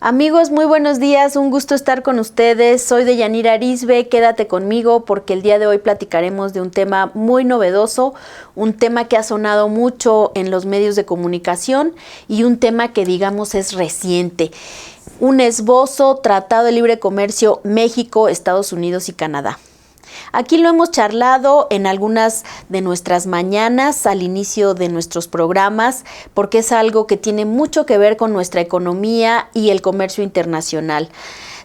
Amigos, muy buenos días, un gusto estar con ustedes. Soy Deyanira Arisbe, quédate conmigo porque el día de hoy platicaremos de un tema muy novedoso, un tema que ha sonado mucho en los medios de comunicación y un tema que digamos es reciente. Un esbozo, Tratado de Libre Comercio México, Estados Unidos y Canadá. Aquí lo hemos charlado en algunas de nuestras mañanas al inicio de nuestros programas porque es algo que tiene mucho que ver con nuestra economía y el comercio internacional.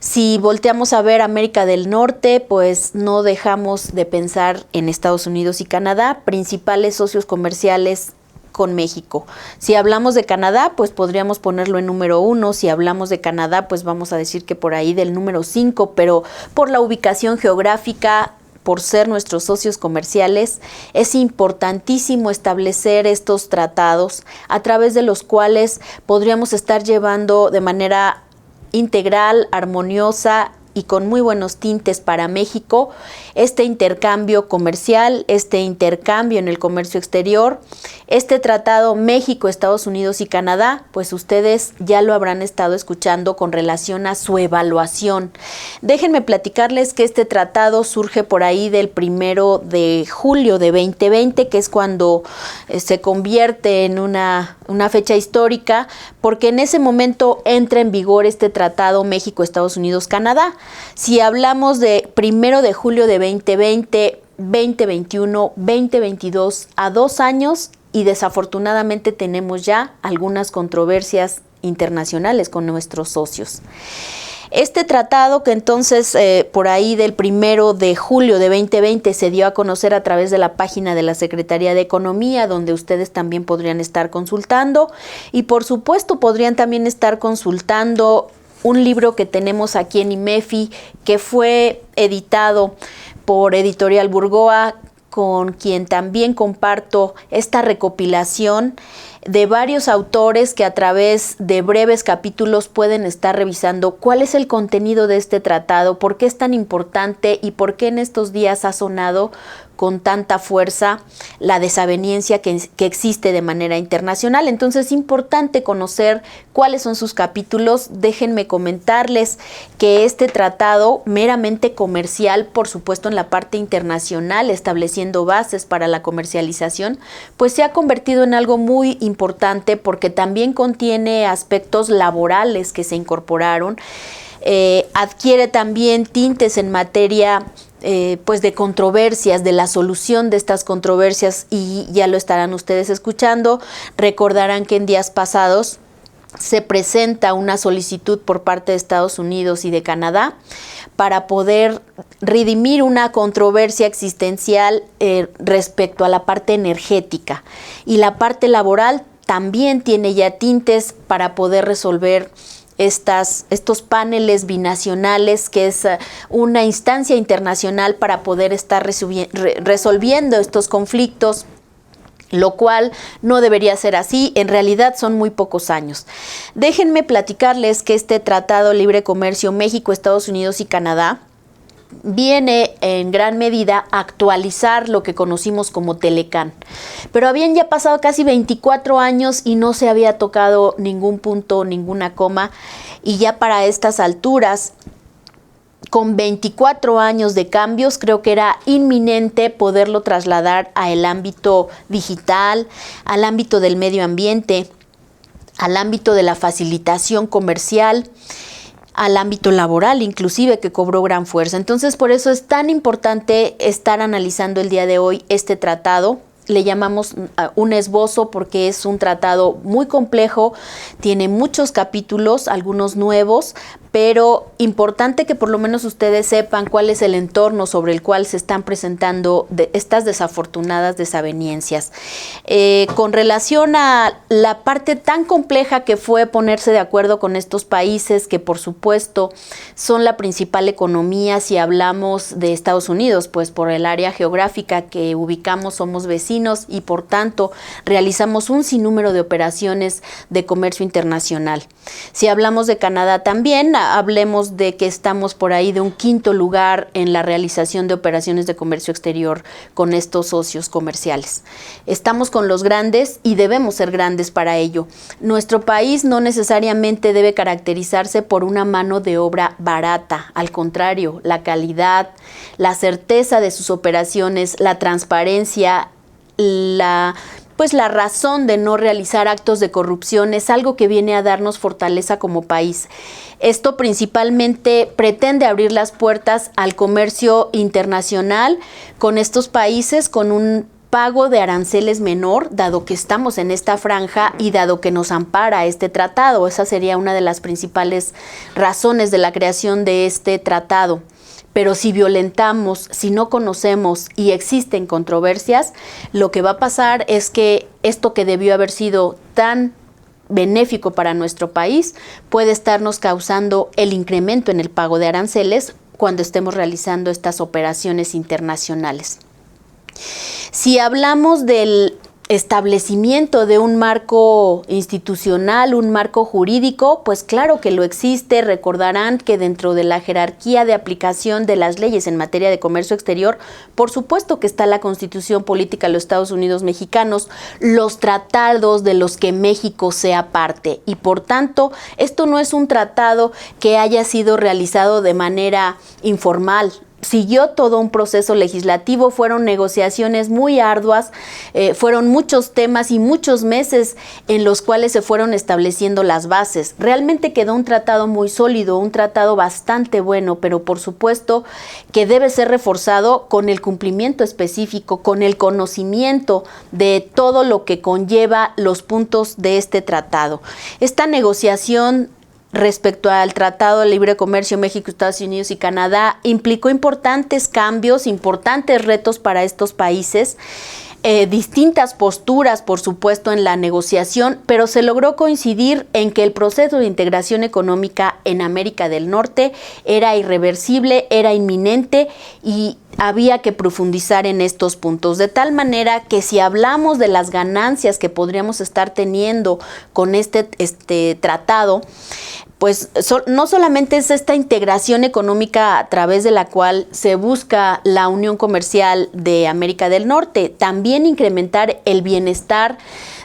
Si volteamos a ver América del Norte, pues no dejamos de pensar en Estados Unidos y Canadá, principales socios comerciales con México. Si hablamos de Canadá, pues podríamos ponerlo en número 1. Si hablamos de Canadá, pues vamos a decir que por ahí del número 5, pero por la ubicación geográfica, por ser nuestros socios comerciales, es importantísimo establecer estos tratados a través de los cuales podríamos estar llevando de manera integral, armoniosa y con muy buenos tintes para México este intercambio comercial, este intercambio en el comercio exterior, este tratado México, Estados Unidos y Canadá, pues ustedes ya lo habrán estado escuchando con relación a su evaluación. Déjenme platicarles que este tratado surge por ahí del 1 de julio de 2020, que es cuando se convierte en una fecha histórica, porque en ese momento entra en vigor este tratado México, Estados Unidos, Canadá. Si hablamos de 1 de julio de 2020, 2021, 2022, a 2 años, y desafortunadamente tenemos ya algunas controversias internacionales con nuestros socios. Este tratado que entonces por ahí del 1 de julio de 2020 se dio a conocer a través de la página de la Secretaría de Economía, donde ustedes también podrían estar consultando y por supuesto podrían también estar consultando un libro que tenemos aquí en IMEFI que fue editado por Editorial Burgoa, con quien también comparto esta recopilación de varios autores que a través de breves capítulos pueden estar revisando cuál es el contenido de este tratado, por qué es tan importante y por qué en estos días ha sonado con tanta fuerza la desaveniencia que existe de manera internacional. Entonces es importante conocer cuáles son sus capítulos. Déjenme comentarles que este tratado meramente comercial, por supuesto en la parte internacional, estableciendo bases para la comercialización, pues se ha convertido en algo muy importante porque también contiene aspectos laborales que se incorporaron, adquiere también tintes en materia pues de controversias, de la solución de estas controversias y ya lo estarán ustedes escuchando. Recordarán que en días pasados se presenta una solicitud por parte de Estados Unidos y de Canadá para poder redimir una controversia existencial respecto a la parte energética y la parte laboral también tiene ya tintes para poder resolver estos paneles binacionales, que es una instancia internacional para poder estar resolviendo estos conflictos, lo cual no debería ser así. En realidad son muy pocos años. Déjenme platicarles que este Tratado Libre Comercio México, Estados Unidos y Canadá viene en gran medida a actualizar lo que conocimos como Telecán. Pero habían ya pasado casi 24 años y no se había tocado ningún punto, ninguna coma, y ya para estas alturas, con 24 años de cambios, creo que era inminente poderlo trasladar al ámbito digital, al ámbito del medio ambiente, al ámbito de la facilitación comercial, al ámbito laboral inclusive, que cobró gran fuerza. Entonces por eso es tan importante estar analizando el día de hoy este tratado. Le llamamos un esbozo porque es un tratado muy complejo, tiene muchos capítulos, algunos nuevos, pero importante que por lo menos ustedes sepan cuál es el entorno sobre el cual se están presentando estas desafortunadas desavenencias. Con relación a la parte tan compleja que fue ponerse de acuerdo con estos países, que por supuesto son la principal economía si hablamos de Estados Unidos, pues por el área geográfica que ubicamos somos vecinos y por tanto realizamos un sinnúmero de operaciones de comercio internacional. Si hablamos de Canadá también, ya hablemos de que estamos por ahí de un quinto lugar en la realización de operaciones de comercio exterior con estos socios comerciales. Estamos con los grandes y debemos ser grandes para ello. Nuestro país no necesariamente debe caracterizarse por una mano de obra barata. Al contrario, la calidad, la certeza de sus operaciones, la transparencia, la razón de no realizar actos de corrupción es algo que viene a darnos fortaleza como país. Esto principalmente pretende abrir las puertas al comercio internacional con estos países con un pago de aranceles menor, dado que estamos en esta franja y dado que nos ampara este tratado. Esa sería una de las principales razones de la creación de este tratado. Pero si violentamos, si no conocemos y existen controversias, lo que va a pasar es que esto que debió haber sido tan benéfico para nuestro país puede estarnos causando el incremento en el pago de aranceles cuando estemos realizando estas operaciones internacionales. Si hablamos del establecimiento de un marco institucional, un marco jurídico, pues claro que lo existe. Recordarán que dentro de la jerarquía de aplicación de las leyes en materia de comercio exterior, por supuesto que está la Constitución Política de los Estados Unidos Mexicanos, los tratados de los que México sea parte, y por tanto, esto no es un tratado que haya sido realizado de manera informal. Siguió todo un proceso legislativo, fueron negociaciones muy arduas, fueron muchos temas y muchos meses en los cuales se fueron estableciendo las bases. Realmente quedó un tratado muy sólido, un tratado bastante bueno, pero por supuesto que debe ser reforzado con el cumplimiento específico, con el conocimiento de todo lo que conlleva los puntos de este tratado. Esta negociación respecto al Tratado de Libre Comercio México, Estados Unidos y Canadá implicó importantes cambios, importantes retos para estos países, distintas posturas, por supuesto, en la negociación, pero se logró coincidir en que el proceso de integración económica en América del Norte era irreversible, era inminente y había que profundizar en estos puntos, de tal manera que si hablamos de las ganancias que podríamos estar teniendo con este tratado, pues no solamente es esta integración económica a través de la cual se busca la unión comercial de América del Norte, también incrementar el bienestar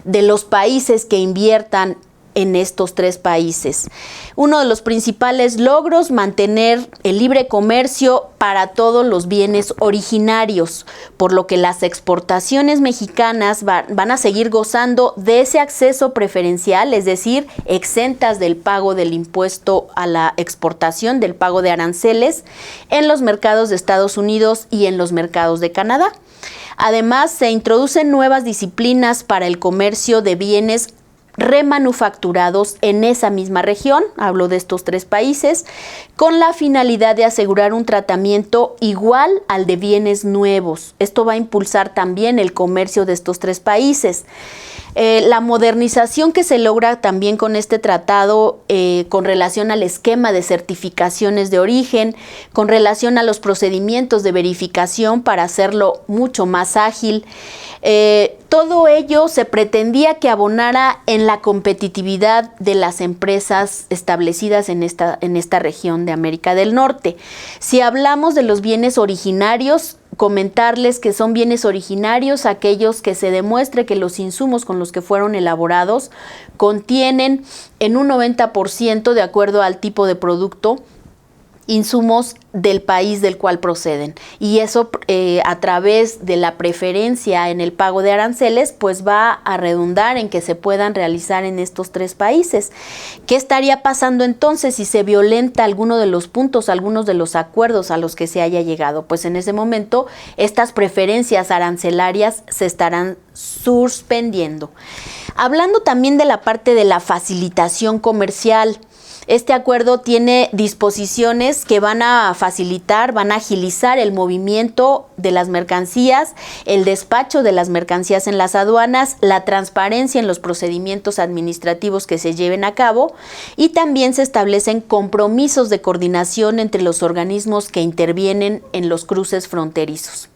de los países que inviertan en estos tres países. Uno de los principales logros, mantener el libre comercio para todos los bienes originarios, por lo que las exportaciones mexicanas van a seguir gozando de ese acceso preferencial, es decir, exentas del pago del impuesto a la exportación, del pago de aranceles, en los mercados de Estados Unidos y en los mercados de Canadá. Además, se introducen nuevas disciplinas para el comercio de bienes remanufacturados en esa misma región, hablo de estos tres países, con la finalidad de asegurar un tratamiento igual al de bienes nuevos. Esto va a impulsar también el comercio de estos tres países. La modernización que se logra también con este tratado con relación al esquema de certificaciones de origen, con relación a los procedimientos de verificación para hacerlo mucho más ágil, todo ello se pretendía que abonara en la competitividad de las empresas establecidas en esta región de América del Norte. Si hablamos de los bienes originarios, comentarles que son bienes originarios aquellos que se demuestre que los insumos con los que fueron elaborados contienen en un 90%, de acuerdo al tipo de producto, insumos del país del cual proceden, y eso a través de la preferencia en el pago de aranceles pues va a redundar en que se puedan realizar en estos tres países. ¿Qué estaría pasando entonces si se violenta alguno de los puntos, algunos de los acuerdos a los que se haya llegado? Pues en ese momento estas preferencias arancelarias se estarán suspendiendo. Hablando también de la parte de la facilitación comercial, este acuerdo tiene disposiciones que van a facilitar, van a agilizar el movimiento de las mercancías, el despacho de las mercancías en las aduanas, la transparencia en los procedimientos administrativos que se lleven a cabo, y también se establecen compromisos de coordinación entre los organismos que intervienen en los cruces fronterizos.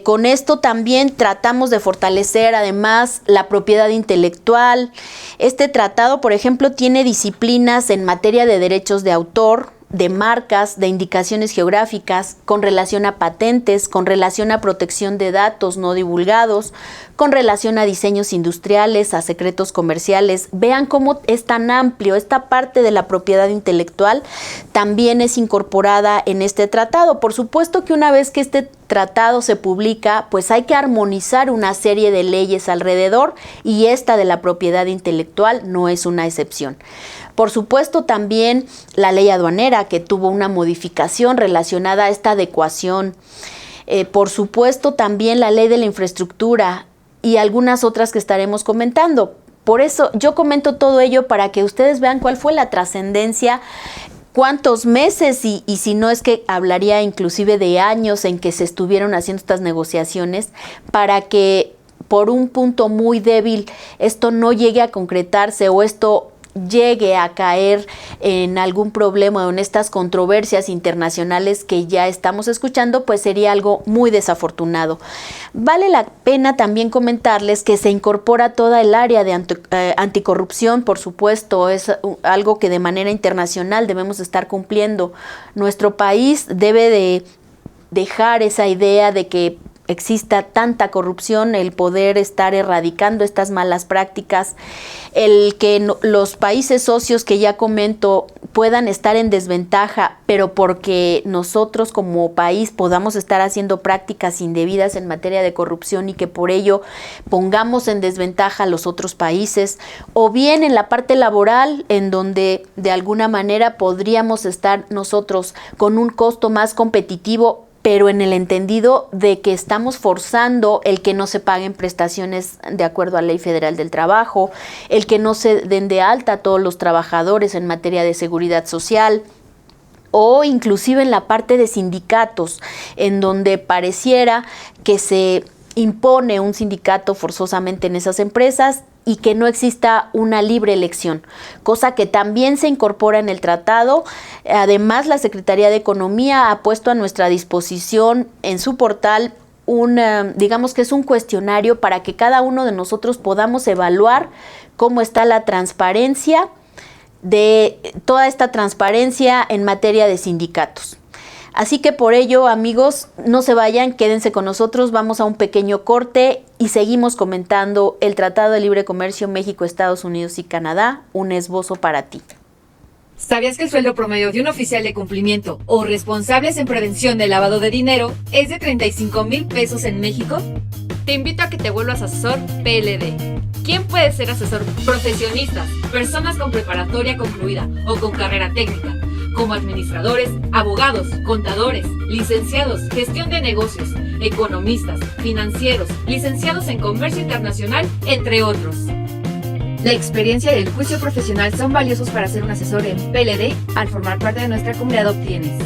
Con esto también tratamos de fortalecer además la propiedad intelectual. Este tratado, por ejemplo, tiene disciplinas en materia de derechos de autor, de marcas, de indicaciones geográficas, con relación a patentes, con relación a protección de datos no divulgados, con relación a diseños industriales, a secretos comerciales. Vean cómo es tan amplio. Esta parte de la propiedad intelectual también es incorporada en este tratado. Por supuesto que una vez que este tratado se publica, pues hay que armonizar una serie de leyes alrededor, y esta de la propiedad intelectual no es una excepción. Por supuesto, también la ley aduanera, que tuvo una modificación relacionada a esta adecuación. Por supuesto, también la ley de la infraestructura y algunas otras que estaremos comentando. Por eso yo comento todo ello para que ustedes vean cuál fue la trascendencia, cuántos meses y si no es que hablaría inclusive de años en que se estuvieron haciendo estas negociaciones para que por un punto muy débil esto no llegue a concretarse o esto llegue a caer en algún problema o en estas controversias internacionales que ya estamos escuchando, pues sería algo muy desafortunado. Vale la pena también comentarles que se incorpora toda el área de anticorrupción, por supuesto, es algo que de manera internacional debemos estar cumpliendo. Nuestro país debe de dejar esa idea de que exista tanta corrupción, el poder estar erradicando estas malas prácticas, el que los países socios que ya comento puedan estar en desventaja, pero porque nosotros como país podamos estar haciendo prácticas indebidas en materia de corrupción y que por ello pongamos en desventaja a los otros países, o bien en la parte laboral, en donde de alguna manera podríamos estar nosotros con un costo más competitivo, pero en el entendido de que estamos forzando el que no se paguen prestaciones de acuerdo a la Ley Federal del Trabajo, el que no se den de alta a todos los trabajadores en materia de seguridad social, o inclusive en la parte de sindicatos, en donde pareciera que se impone un sindicato forzosamente en esas empresas y que no exista una libre elección, cosa que también se incorpora en el tratado. Además, la Secretaría de Economía ha puesto a nuestra disposición en su portal digamos que es un cuestionario para que cada uno de nosotros podamos evaluar cómo está la transparencia de toda esta transparencia en materia de sindicatos. Así que por ello, amigos, no se vayan, quédense con nosotros, vamos a un pequeño corte y seguimos comentando el Tratado de Libre Comercio México, Estados Unidos y Canadá, un esbozo para ti. ¿Sabías que el sueldo promedio de un oficial de cumplimiento o responsables en prevención de lavado de dinero es de 35,000 pesos en México? Te invito a que te vuelvas asesor PLD. ¿Quién puede ser asesor? Profesionistas, personas con preparatoria concluida o con carrera técnica, como administradores, abogados, contadores, licenciados, gestión de negocios, economistas, financieros, licenciados en comercio internacional, entre otros. La experiencia y el juicio profesional son valiosos para ser un asesor en PLD. Al formar parte de nuestra comunidad obtienes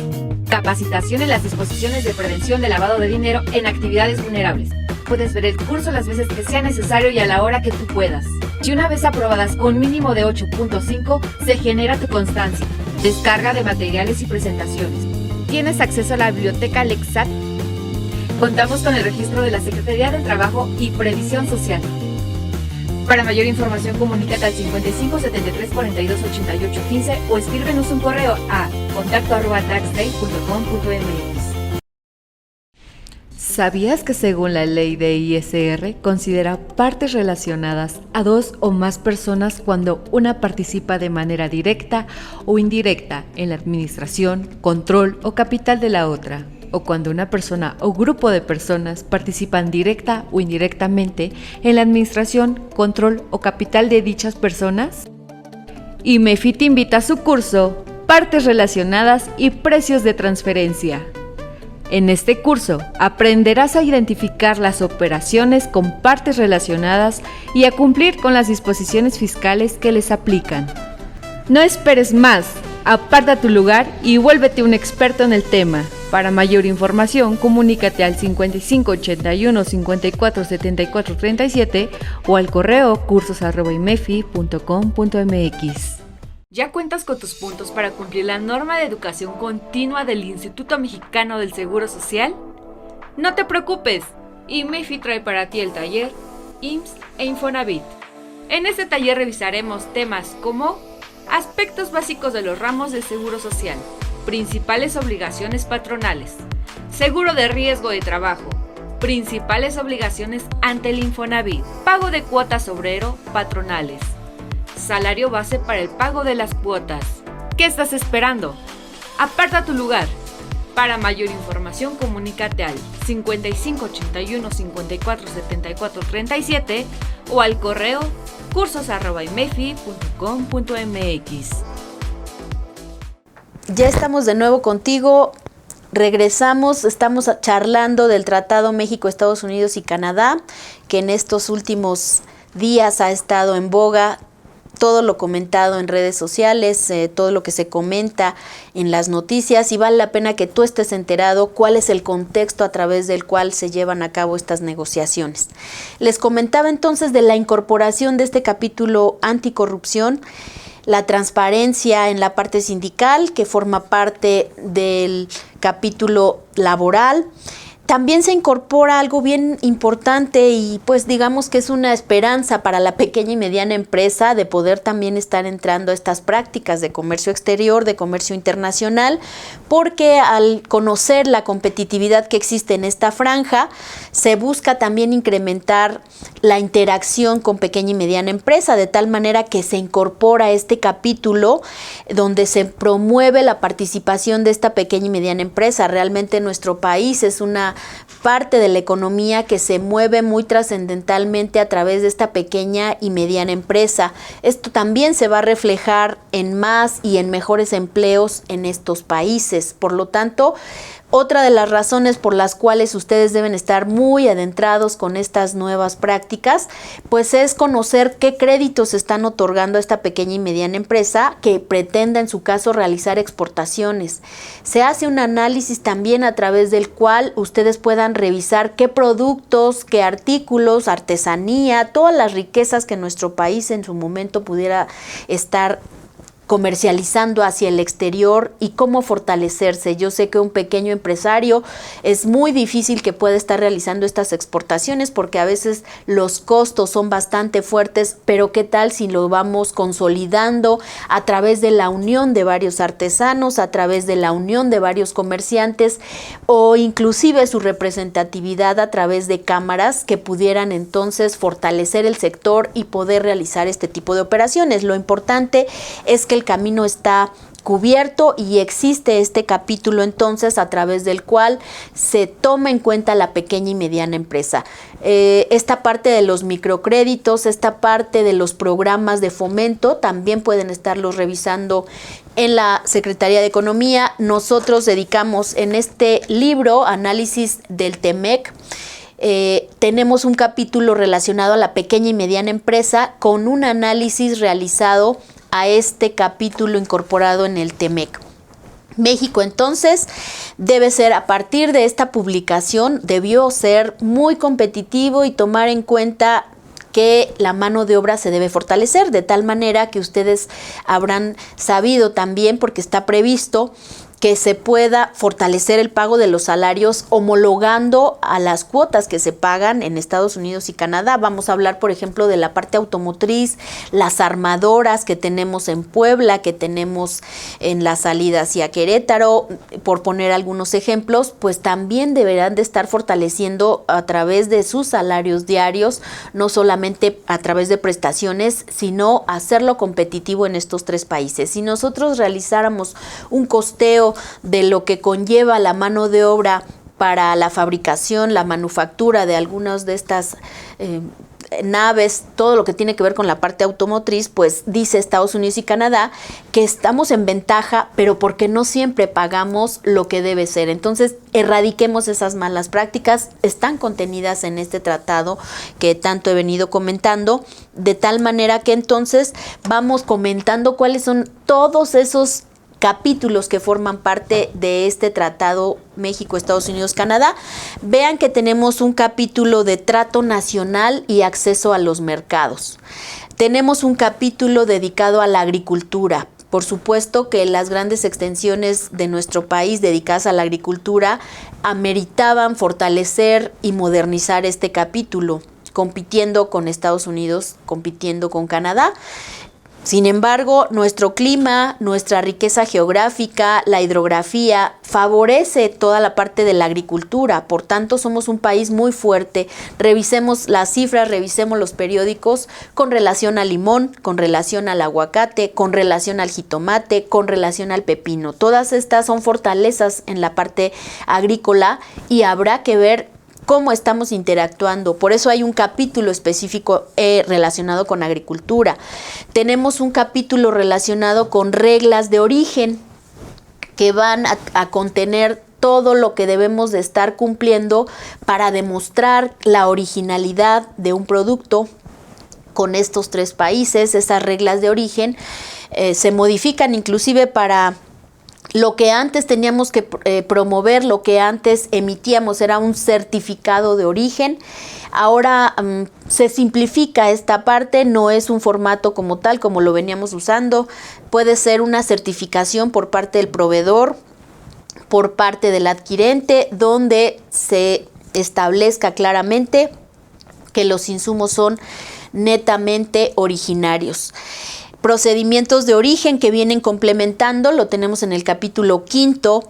capacitación en las disposiciones de prevención de lavado de dinero en actividades vulnerables. Puedes ver el curso las veces que sea necesario y a la hora que tú puedas. Y una vez aprobadas con mínimo de 8.5, se genera tu constancia. Descarga de materiales y presentaciones. ¿Tienes acceso a la biblioteca Lexat? Contamos con el registro de la Secretaría del Trabajo y Previsión Social. Para mayor información, comunícate al 55 73 42 88 15 o escríbenos un correo a contacto@taxday.com.mx. ¿Sabías que según la ley de ISR considera partes relacionadas a dos o más personas cuando una participa de manera directa o indirecta en la administración, control o capital de la otra? O cuando una persona o grupo de personas participan directa o indirectamente en la administración, control o capital de dichas personas? Y MEFI te invita a su curso Partes Relacionadas y Precios de Transferencia. En este curso aprenderás a identificar las operaciones con partes relacionadas y a cumplir con las disposiciones fiscales que les aplican. No esperes más, aparta tu lugar y vuélvete un experto en el tema. Para mayor información, comunícate al 55 81 54 74 37 o al correo cursos@imefi.com.mx. ¿Ya cuentas con tus puntos para cumplir la norma de educación continua del Instituto Mexicano del Seguro Social? No te preocupes, IMEFI trae para ti el taller IMSS e Infonavit. En este taller revisaremos temas como aspectos básicos de los ramos del Seguro Social, principales obligaciones patronales, seguro de riesgo de trabajo, principales obligaciones ante el Infonavit, pago de cuotas obrero patronales, salario base para el pago de las cuotas. ¿Qué estás esperando? Aparta tu lugar. Para mayor información, comunícate al 5581 54 74 37 o al correo cursos@imefi.com.mx. Ya estamos de nuevo contigo. Regresamos, estamos charlando del Tratado México, Estados Unidos y Canadá, que en estos últimos días ha estado en boga. Todo lo comentado en redes sociales, todo lo que se comenta en las noticias, y vale la pena que tú estés enterado cuál es el contexto a través del cual se llevan a cabo estas negociaciones. Les comentaba entonces de la incorporación de este capítulo anticorrupción, la transparencia en la parte sindical, que forma parte del capítulo laboral. También se incorpora algo bien importante y pues digamos que es una esperanza para la pequeña y mediana empresa de poder también estar entrando a estas prácticas de comercio exterior, de comercio internacional, porque al conocer la competitividad que existe en esta franja, se busca también incrementar la interacción con pequeña y mediana empresa, de tal manera que se incorpora este capítulo donde se promueve la participación de esta pequeña y mediana empresa. Realmente nuestro país es una parte de la economía que se mueve muy trascendentalmente a través de esta pequeña y mediana empresa. Esto también se va a reflejar en más y en mejores empleos en estos países. Por lo tanto, otra de las razones por las cuales ustedes deben estar muy adentrados con estas nuevas prácticas, pues es conocer qué créditos están otorgando a esta pequeña y mediana empresa que pretenda en su caso realizar exportaciones. Se hace un análisis también a través del cual ustedes puedan revisar qué productos, qué artículos, artesanía, todas las riquezas que nuestro país en su momento pudiera estar comercializando hacia el exterior y cómo fortalecerse. Yo sé que un pequeño empresario es muy difícil que pueda estar realizando estas exportaciones porque a veces los costos son bastante fuertes, pero qué tal si lo vamos consolidando a través de la unión de varios artesanos, a través de la unión de varios comerciantes o inclusive su representatividad a través de cámaras que pudieran entonces fortalecer el sector y poder realizar este tipo de operaciones. Lo importante es que el camino está cubierto y existe este capítulo entonces a través del cual se toma en cuenta la pequeña y mediana empresa. Esta parte de los microcréditos, esta parte de los programas de fomento también pueden estarlos revisando en la Secretaría de Economía. Nosotros dedicamos en este libro análisis del TEMEC. Tenemos un capítulo relacionado a la pequeña y mediana empresa con un análisis realizado a este capítulo incorporado en el TEMEC. México entonces debe ser, a partir de esta publicación, debió ser muy competitivo y tomar en cuenta que la mano de obra se debe fortalecer, de tal manera que ustedes habrán sabido también, porque está previsto, que se pueda fortalecer el pago de los salarios homologando a las cuotas que se pagan en Estados Unidos y Canadá. Vamos a hablar, por ejemplo, de la parte automotriz, las armadoras que tenemos en Puebla, que tenemos en la salida hacia Querétaro, por poner algunos ejemplos, pues también deberán de estar fortaleciendo a través de sus salarios diarios, no solamente a través de prestaciones, sino hacerlo competitivo en estos tres países. Si nosotros realizáramos un costeo de lo que conlleva la mano de obra para la fabricación, la manufactura de algunas de estas naves, todo lo que tiene que ver con la parte automotriz, pues dice Estados Unidos y Canadá que estamos en ventaja, pero porque no siempre pagamos lo que debe ser. Entonces, erradiquemos esas malas prácticas, están contenidas en este tratado que tanto he venido comentando, de tal manera que entonces vamos comentando cuáles son todos esos capítulos que forman parte de este tratado México, Estados Unidos, Canadá. Vean que tenemos un capítulo de trato nacional y acceso a los mercados. Tenemos un capítulo dedicado a la agricultura, por supuesto que las grandes extensiones de nuestro país dedicadas a la agricultura ameritaban fortalecer y modernizar este capítulo, compitiendo con Estados Unidos, compitiendo con Canadá. Sin embargo, nuestro clima, nuestra riqueza geográfica, la hidrografía, favorece toda la parte de la agricultura. Por tanto, somos un país muy fuerte. Revisemos las cifras, revisemos los periódicos con relación al limón, con relación al aguacate, con relación al jitomate, con relación al pepino. Todas estas son fortalezas en la parte agrícola y habrá que ver cómo estamos interactuando. Por eso hay un capítulo específico relacionado con agricultura. Tenemos un capítulo relacionado con reglas de origen que van a contener todo lo que debemos de estar cumpliendo para demostrar la originalidad de un producto con estos 3 países. Esas reglas de origen se modifican inclusive para lo que antes teníamos que promover, lo que antes emitíamos era un certificado de origen. Ahora se simplifica esta parte, no es un formato como tal, como lo veníamos usando. Puede ser una certificación por parte del proveedor, por parte del adquirente, donde se establezca claramente que los insumos son netamente originarios. Procedimientos de origen que vienen complementando, lo tenemos en el capítulo 5.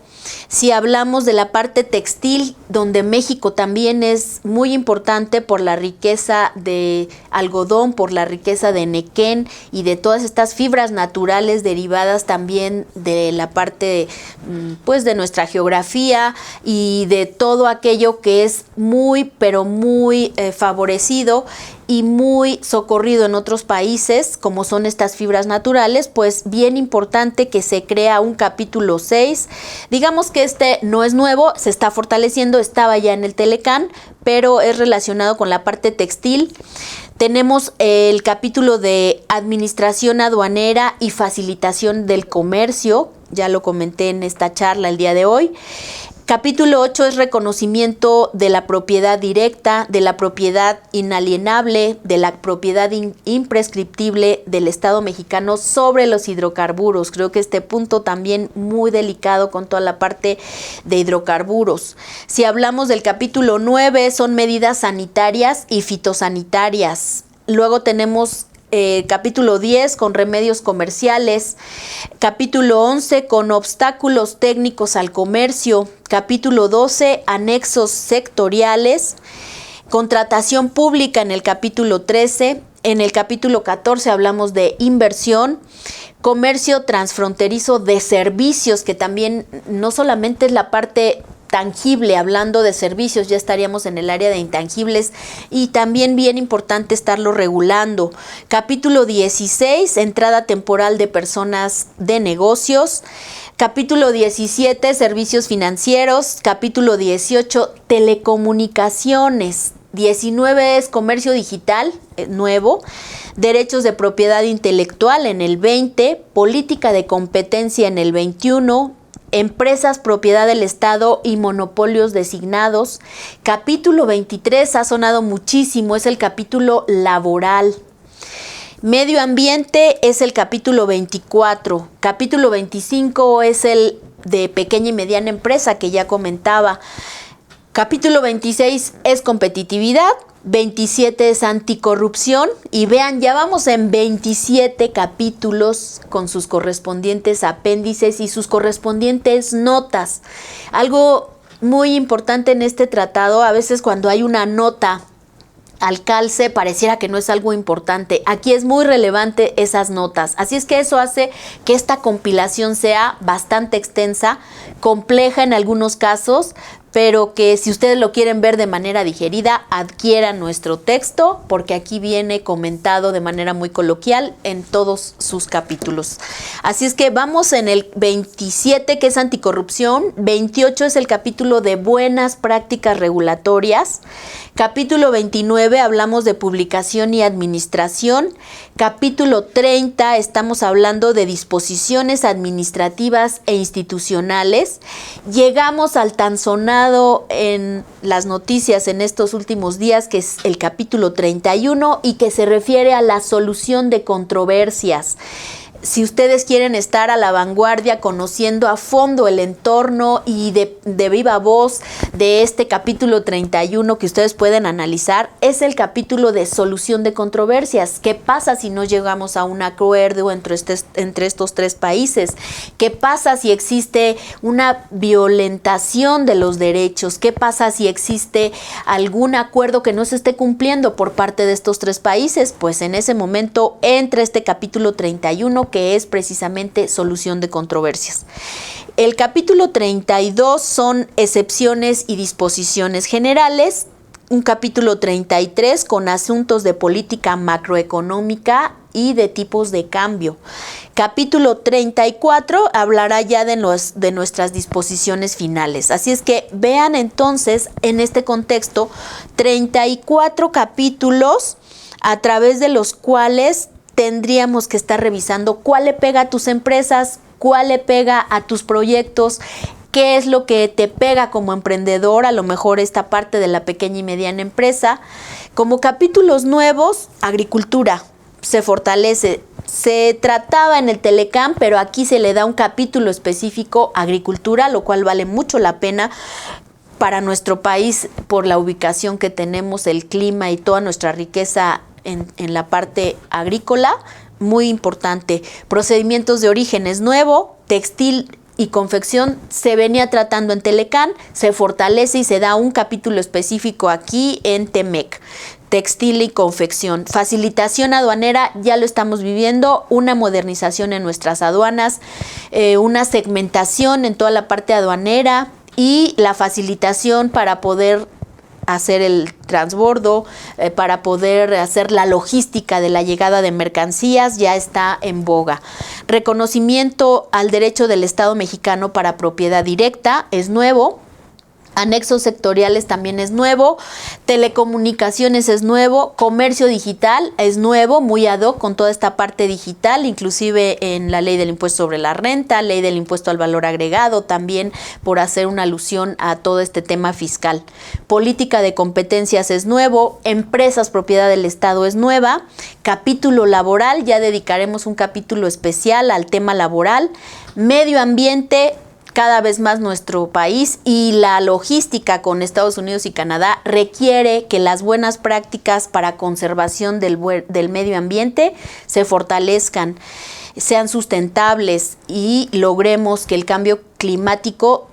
Si hablamos de la parte textil, donde México también es muy importante por la riqueza de algodón, por la riqueza de nequén y de todas estas fibras naturales derivadas también de la parte pues de nuestra geografía y de todo aquello que es muy, pero muy favorecido y muy socorrido en otros países, como son estas fibras naturales, pues bien importante que se crea un capítulo 6. Digamos que este no es nuevo, se está fortaleciendo, estaba ya en el Telecán, pero es relacionado con la parte textil. Tenemos el capítulo de administración aduanera y facilitación del comercio, ya lo comenté en esta charla el día de hoy. Capítulo 8 es reconocimiento de la propiedad directa, de la propiedad inalienable, de la propiedad imprescriptible del Estado mexicano sobre los hidrocarburos. Creo que este punto también muy delicado con toda la parte de hidrocarburos. Si hablamos del capítulo 9, son medidas sanitarias y fitosanitarias. Luego tenemos capítulo 10 con remedios comerciales, capítulo 11 con obstáculos técnicos al comercio, capítulo 12 anexos sectoriales, contratación pública en el capítulo 13, en el capítulo 14 hablamos de inversión, comercio transfronterizo de servicios, que también no solamente es la parte tangible, hablando de servicios, ya estaríamos en el área de intangibles y también bien importante estarlo regulando. Capítulo 16, entrada temporal de personas de negocios. Capítulo 17, servicios financieros. Capítulo 18, telecomunicaciones. 19 es comercio digital, nuevo. Derechos de propiedad intelectual en el 20, política de competencia en el 21, empresas propiedad del Estado y monopolios designados. Capítulo 23 ha sonado muchísimo, es el capítulo laboral. Medio ambiente es el capítulo 24. Capítulo 25 es el de pequeña y mediana empresa que ya comentaba. Capítulo 26 es competitividad. 27 es anticorrupción y vean, ya vamos en 27 capítulos con sus correspondientes apéndices y sus correspondientes notas. Algo muy importante en este tratado, a veces cuando hay una nota al calce pareciera que no es algo importante. Aquí es muy relevante esas notas. Así es que eso hace que esta compilación sea bastante extensa, compleja en algunos casos, pero que si ustedes lo quieren ver de manera digerida, adquieran nuestro texto, porque aquí viene comentado de manera muy coloquial en todos sus capítulos. Así es que vamos en el 27, que es anticorrupción. 28 es el capítulo de buenas prácticas regulatorias. Capítulo 29 hablamos de publicación y administración. Capítulo 30 estamos hablando de disposiciones administrativas e institucionales. Llegamos al tan sonado en las noticias en estos últimos días, que es el capítulo 31 y que se refiere a la solución de controversias. si ustedes quieren estar a la vanguardia, conociendo a fondo el entorno y de viva voz de este capítulo 31 que ustedes pueden analizar, es el capítulo de solución de controversias. ¿Qué pasa si no llegamos a un acuerdo entre estos tres países? ¿Qué pasa si existe una violentación de los derechos? ¿Qué pasa si existe algún acuerdo que no se esté cumpliendo por parte de estos tres países? Pues en ese momento entra este capítulo 31, que es precisamente solución de controversias. El capítulo 32 son excepciones y disposiciones generales. Un capítulo 33 con asuntos de política macroeconómica y de tipos de cambio. Capítulo 34 hablará ya de nuestras disposiciones finales. Así es que vean entonces en este contexto 34 capítulos a través de los cuales tendríamos que estar revisando cuál le pega a tus empresas, cuál le pega a tus proyectos, qué es lo que te pega como emprendedor, a lo mejor esta parte de la pequeña y mediana empresa. Como capítulos nuevos, agricultura se fortalece. Se trataba en el Telecam, pero aquí se le da un capítulo específico agricultura, lo cual vale mucho la pena para nuestro país por la ubicación que tenemos, el clima y toda nuestra riqueza en la parte agrícola, muy importante. Procedimientos de origen es nuevo, textil y confección se venía tratando en Telecam, se fortalece y se da un capítulo específico aquí en Temec. Textil y confección. Facilitación aduanera, ya lo estamos viviendo, una modernización en nuestras aduanas, una segmentación en toda la parte aduanera y la facilitación para poder hacer el transbordo, para poder hacer la logística de la llegada de mercancías, ya está en boga. Reconocimiento al derecho del Estado mexicano para propiedad directa es nuevo. Anexos sectoriales también es nuevo, telecomunicaciones es nuevo, comercio digital es nuevo, muy ad hoc con toda esta parte digital, inclusive en la ley del impuesto sobre la renta, ley del impuesto al valor agregado, también por hacer una alusión a todo este tema fiscal. Política de competencias es nuevo, empresas propiedad del Estado es nueva, capítulo laboral, ya dedicaremos un capítulo especial al tema laboral, medio ambiente, cada vez más nuestro país y la logística con Estados Unidos y Canadá requiere que las buenas prácticas para conservación del medio ambiente se fortalezcan, sean sustentables y logremos que el cambio climático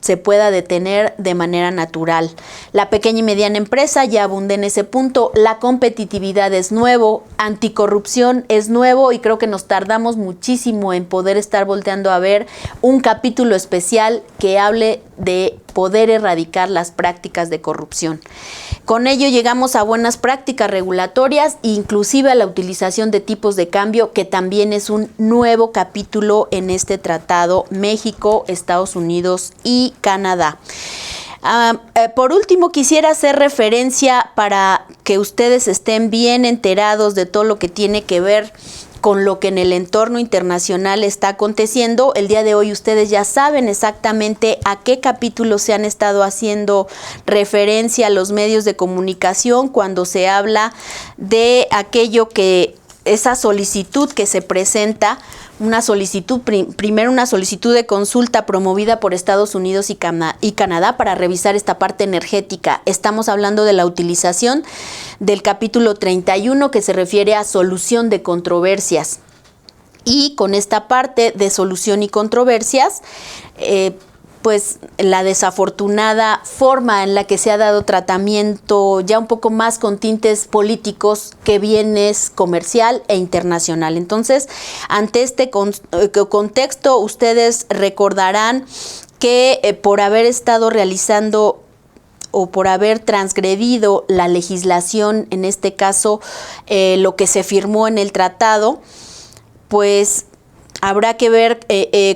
se pueda detener de manera natural. La pequeña y mediana empresa, ya abundé en ese punto, la competitividad es nuevo, anticorrupción es nuevo y creo que nos tardamos muchísimo en poder estar volteando a ver un capítulo especial que hable de poder erradicar las prácticas de corrupción. Con ello llegamos a buenas prácticas regulatorias, inclusive a la utilización de tipos de cambio, que también es un nuevo capítulo en este tratado México, Estados Unidos y Canadá. Por último, quisiera hacer referencia para que ustedes estén bien enterados de todo lo que tiene que ver con lo que en el entorno internacional está aconteciendo. El día de hoy ustedes ya saben exactamente a qué capítulos se han estado haciendo referencia a los medios de comunicación cuando se habla de aquello que esa solicitud que se presenta, una solicitud, primero una solicitud de consulta promovida por Estados Unidos y Canadá para revisar esta parte energética. Estamos hablando de la utilización del capítulo 31 que se refiere a solución de controversias. Y con esta parte de solución y controversias, pues la desafortunada forma en la que se ha dado tratamiento ya un poco más con tintes políticos que bien es comercial e internacional. Entonces, ante este contexto, ustedes recordarán que por haber estado realizando o por haber transgredido la legislación, en este caso lo que se firmó en el tratado, pues habrá que ver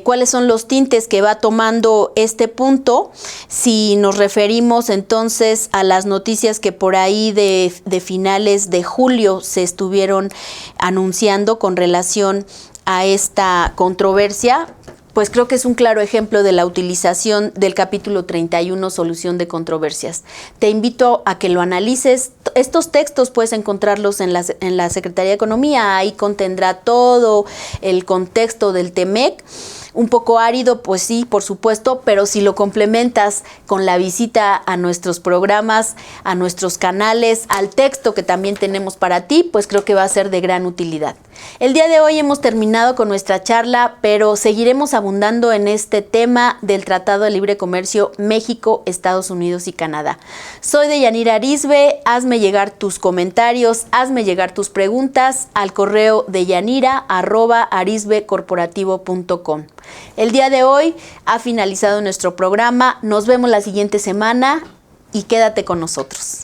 cuáles son los tintes que va tomando este punto. Si nos referimos entonces a las noticias que por ahí de finales de julio se estuvieron anunciando con relación a esta controversia, pues creo que es un claro ejemplo de la utilización del capítulo 31, solución de controversias. Te invito a que lo analices. Estos textos puedes encontrarlos en la Secretaría de Economía. Ahí contendrá todo el contexto del TEMEC. Un poco árido, pues sí, por supuesto, pero si lo complementas con la visita a nuestros programas, a nuestros canales, al texto que también tenemos para ti, pues creo que va a ser de gran utilidad. El día de hoy hemos terminado con nuestra charla, pero seguiremos abundando en este tema del Tratado de Libre Comercio México, Estados Unidos y Canadá. Soy Deyanira Arizbe. Hazme llegar tus comentarios, hazme llegar tus preguntas al correo deyanira@arizbecorporativo.com. El día de hoy ha finalizado nuestro programa. Nos vemos la siguiente semana y quédate con nosotros.